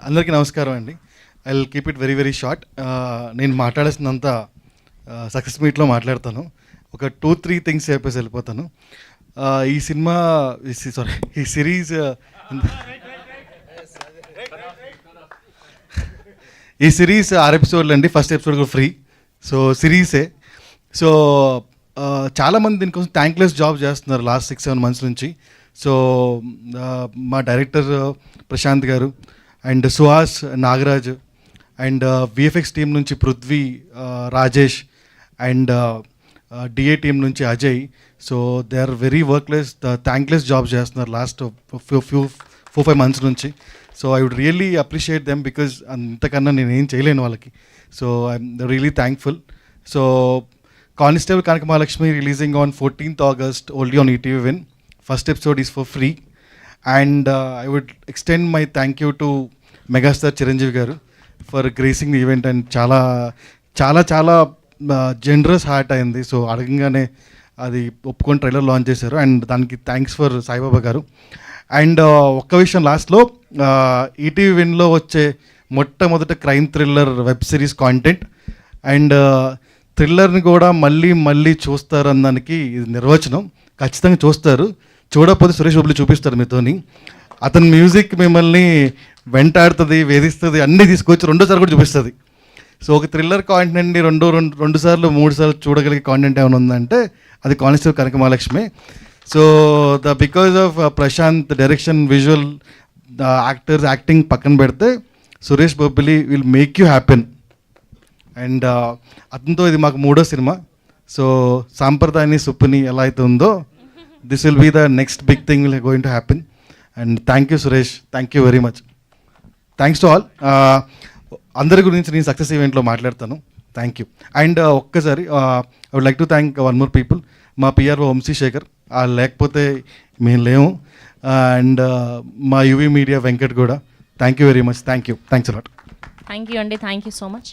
అందరికీ నమస్కారం అండి. I will keep it very very short. నేను మాట్లాడాల్సినంత సక్సెస్ మీట్లో మాట్లాడతాను. ఒక 2-3 థింగ్స్ చెప్పేసి వెళ్ళిపోతాను. ఈ సినిమా సారీ ఈ సిరీస్ ఈ సిరీస్ 6 ఎపిసోడ్లు అండి. ఫస్ట్ ఎపిసోడ్ కూడా ఫ్రీ. సో సిరీసే. సో చాలామంది దీనికోసం థ్యాంక్లెస్ జాబ్ చేస్తున్నారు లాస్ట్ 6-7 మంత్స్ నుంచి. సో మా director Prashanth garu and Suhas, Nagaraj and VFX team నుంచి Prithvi, Rajesh and DA team నుంచి Ajay. So they are very workless, thankless job చేస్తున్నారు లాస్ట్ 4-5 మంత్స్ నుంచి. So I would really appreciate them because అంతకన్నా నేను ఏం చేయలేను వాళ్ళకి. So I'm really thankful. So constable Kanaka Mahalakshmi releasing on 14th August only on ETV Win. First episode is for free. And I would extend my thank you to Megastar Chiranjeevi garu for gracing the event. And చాలా generous heart అయింది. So అడగంగానే అది ఒప్పుకొని trailer launch చేశారు. And దానికి thanks for Saibaba garu. And ఒక్క విషయం లాస్ట్లో, ఈటీవీ విన్లో వచ్చే మొట్టమొదట crime thriller web series content and థ్రిల్లర్ని కూడా మళ్ళీ చూస్తారు అన్నదానికి ఇది నిర్వచనం. ఖచ్చితంగా చూస్తారు. చూడకపోతే సురేష్ బాబులు చూపిస్తారు మీతోని. అతని మ్యూజిక్ మిమ్మల్ని వెంటాడుతుంది, వేధిస్తుంది, అన్నీ తీసుకొచ్చి రెండోసారి కూడా చూపిస్తుంది. సో ఒక థ్రిల్లర్ కాంటెంట్ని రెండు సార్లు 3 సార్లు చూడగలిగే కాంటెంట్ ఏమైనా ఉందంటే అది constable Kanaka Mahalakshmi. So because of Prashanth direction, visual, actors acting పక్కన పెడితే Suresh Bobbili will make you happen. And అతనితో ఇది మాకు 3వ సినిమా. సో సాంప్రదాయని సుప్పుని ఎలా అయితే ఉందో, this will be the next big thing will going to happen. And thank you Suresh, thank you very much. Thanks to all. అందరి గురించి నేను సక్సెస్ ఈవెంట్లో మాట్లాడతాను. Thank you. అండ్ ఒక్కసారి I would like to thank 1 more people. మా PRO Vamsi Sekhar, లేకపోతే మేము లేము. అండ్ మా యువి మీడియా వెంకట్ కూడా. Thank you very much. Thank you. Thanks a lot. Thank you అండి. Thank you so much.